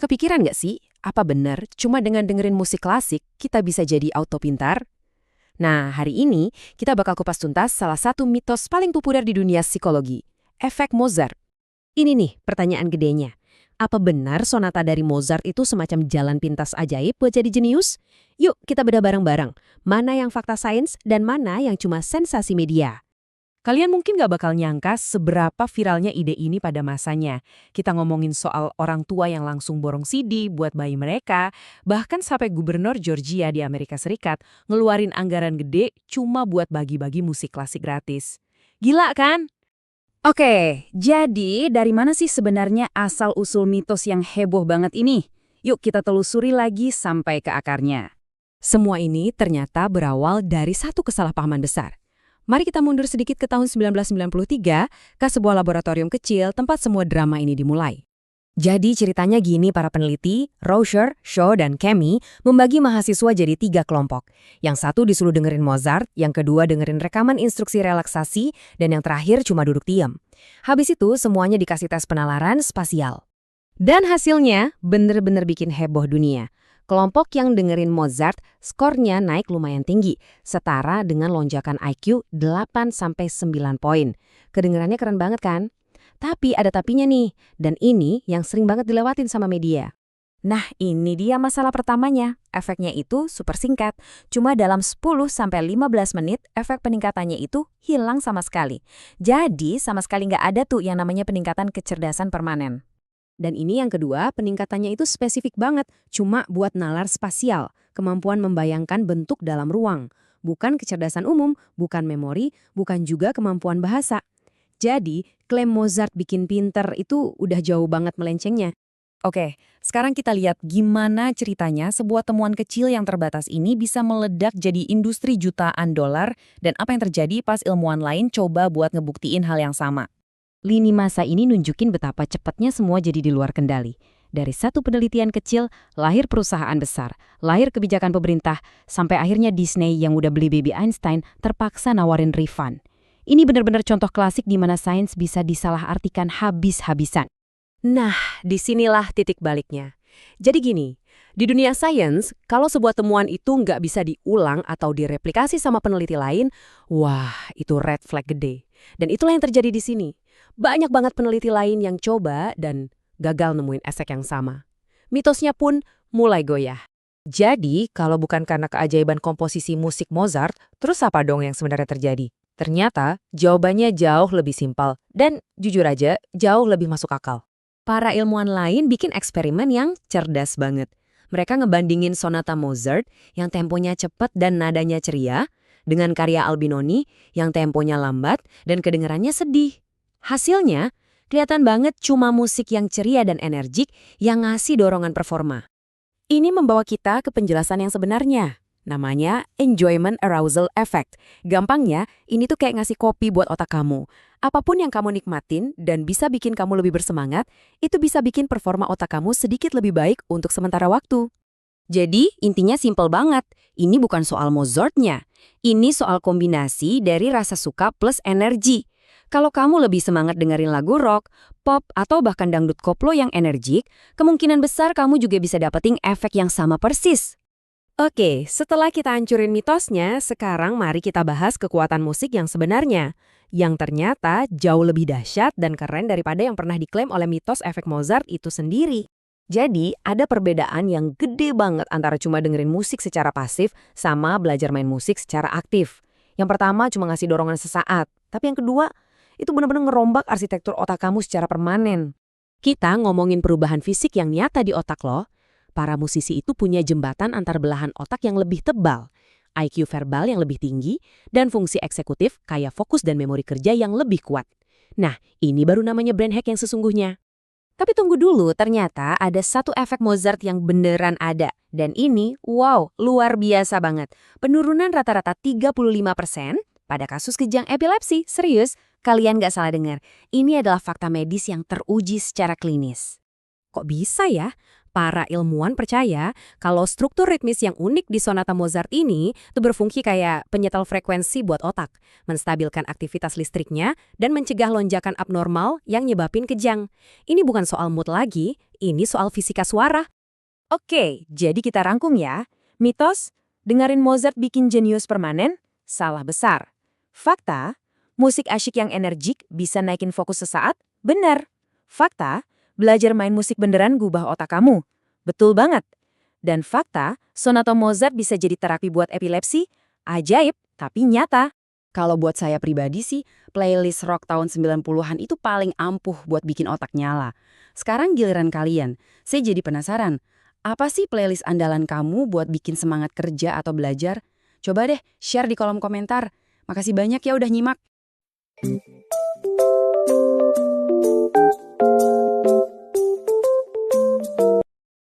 Kepikiran nggak sih, apa benar cuma dengan dengerin musik klasik kita bisa jadi auto pintar? Nah, hari ini kita bakal kupas tuntas salah satu mitos paling populer di dunia psikologi, efek Mozart. Ini nih pertanyaan gedenya. Apa benar sonata dari Mozart itu semacam jalan pintas ajaib buat jadi jenius? Yuk kita bedah bareng-bareng. Mana yang fakta sains dan mana yang cuma sensasi media? Kalian mungkin gak bakal nyangka seberapa viralnya ide ini pada masanya. Kita ngomongin soal orang tua yang langsung borong CD buat bayi mereka, bahkan sampai gubernur Georgia di Amerika Serikat ngeluarin anggaran gede cuma buat bagi-bagi musik klasik gratis. Gila kan? Oke, jadi dari mana sih sebenarnya asal-usul mitos yang heboh banget ini? Yuk kita telusuri lagi sampai ke akarnya. Semua ini ternyata berawal dari satu kesalahpahaman besar. Mari kita mundur sedikit ke tahun 1993, ke sebuah laboratorium kecil tempat semua drama ini dimulai. Jadi ceritanya gini para peneliti, Roger, Shaw, dan Kemi membagi mahasiswa jadi 3 kelompok. Yang satu disuruh dengerin Mozart, yang kedua dengerin rekaman instruksi relaksasi, dan yang terakhir cuma duduk diam. Habis itu semuanya dikasih tes penalaran spasial. Dan hasilnya bener-bener bikin heboh dunia. Kelompok yang dengerin Mozart, skornya naik lumayan tinggi, setara dengan lonjakan IQ 8-9 poin. Kedengerannya keren banget kan? Tapi ada tapinya nih, dan ini yang sering banget dilewatin sama media. Nah, ini dia masalah pertamanya. Efeknya itu super singkat. Cuma dalam 10-15 menit, efek peningkatannya itu hilang sama sekali. Jadi, sama sekali nggak ada tuh yang namanya peningkatan kecerdasan permanen. Dan ini yang kedua, peningkatannya itu spesifik banget, cuma buat nalar spasial, kemampuan membayangkan bentuk dalam ruang. Bukan kecerdasan umum, bukan memori, bukan juga kemampuan bahasa. Jadi, klaim Mozart bikin pinter itu udah jauh banget melencengnya. Oke, sekarang kita lihat gimana ceritanya sebuah temuan kecil yang terbatas ini bisa meledak jadi industri jutaan dolar dan apa yang terjadi pas ilmuwan lain coba buat ngebuktiin hal yang sama. Lini masa ini nunjukin betapa cepatnya semua jadi di luar kendali. Dari satu penelitian kecil, lahir perusahaan besar, lahir kebijakan pemerintah, sampai akhirnya Disney yang udah beli baby Einstein terpaksa nawarin refund. Ini benar-benar contoh klasik di mana sains bisa disalahartikan habis-habisan. Nah, disinilah titik baliknya. Jadi gini, di dunia sains, kalau sebuah temuan itu nggak bisa diulang atau direplikasi sama peneliti lain, wah, itu red flag gede. Dan itulah yang terjadi di sini. Banyak banget peneliti lain yang coba dan gagal nemuin efek yang sama. Mitosnya pun mulai goyah. Jadi, kalau bukan karena keajaiban komposisi musik Mozart, terus apa dong yang sebenarnya terjadi? Ternyata, jawabannya jauh lebih simpel dan jujur aja jauh lebih masuk akal. Para ilmuwan lain bikin eksperimen yang cerdas banget. Mereka ngebandingin sonata Mozart yang temponya cepat dan nadanya ceria dengan karya Albinoni yang temponya lambat dan kedengarannya sedih. Hasilnya, kelihatan banget cuma musik yang ceria dan energik yang ngasih dorongan performa. Ini membawa kita ke penjelasan yang sebenarnya. Namanya enjoyment arousal effect. Gampangnya, ini tuh kayak ngasih kopi buat otak kamu. Apapun yang kamu nikmatin dan bisa bikin kamu lebih bersemangat, itu bisa bikin performa otak kamu sedikit lebih baik untuk sementara waktu. Jadi, intinya simpel banget. Ini bukan soal Mozartnya. Ini soal kombinasi dari rasa suka plus energi. Kalau kamu lebih semangat dengerin lagu rock, pop, atau bahkan dangdut koplo yang energik, kemungkinan besar kamu juga bisa dapetin efek yang sama persis. Oke, setelah kita hancurin mitosnya, sekarang mari kita bahas kekuatan musik yang sebenarnya. Yang ternyata jauh lebih dahsyat dan keren daripada yang pernah diklaim oleh mitos efek Mozart itu sendiri. Jadi, ada perbedaan yang gede banget antara cuma dengerin musik secara pasif sama belajar main musik secara aktif. Yang pertama cuma ngasih dorongan sesaat, tapi yang kedua, itu benar-benar ngerombak arsitektur otak kamu secara permanen. Kita ngomongin perubahan fisik yang nyata di otak loh. Para musisi itu punya jembatan antar belahan otak yang lebih tebal, IQ verbal yang lebih tinggi, dan fungsi eksekutif kayak fokus dan memori kerja yang lebih kuat. Nah, ini baru namanya brain hack yang sesungguhnya. Tapi tunggu dulu, ternyata ada satu efek Mozart yang beneran ada. Dan ini, wow, luar biasa banget. Penurunan rata-rata 35% pada kasus kejang epilepsi, serius. Kalian nggak salah dengar, ini adalah fakta medis yang teruji secara klinis. Kok bisa ya? Para ilmuwan percaya kalau struktur ritmis yang unik di sonata Mozart ini tuh berfungsi kayak penyetel frekuensi buat otak, menstabilkan aktivitas listriknya, dan mencegah lonjakan abnormal yang nyebabin kejang. Ini bukan soal mood lagi, ini soal fisika suara. Oke, jadi kita rangkum ya. Mitos, dengerin Mozart bikin jenius permanen, salah besar. Fakta, musik asyik yang energik bisa naikin fokus sesaat, benar. Fakta, belajar main musik beneran gubah otak kamu. Betul banget. Dan fakta, sonata Mozart bisa jadi terapi buat epilepsi, ajaib tapi nyata. Kalau buat saya pribadi sih, playlist rock tahun 90-an itu paling ampuh buat bikin otak nyala. Sekarang giliran kalian, saya jadi penasaran. Apa sih playlist andalan kamu buat bikin semangat kerja atau belajar? Coba deh share di kolom komentar. Makasih banyak ya udah nyimak.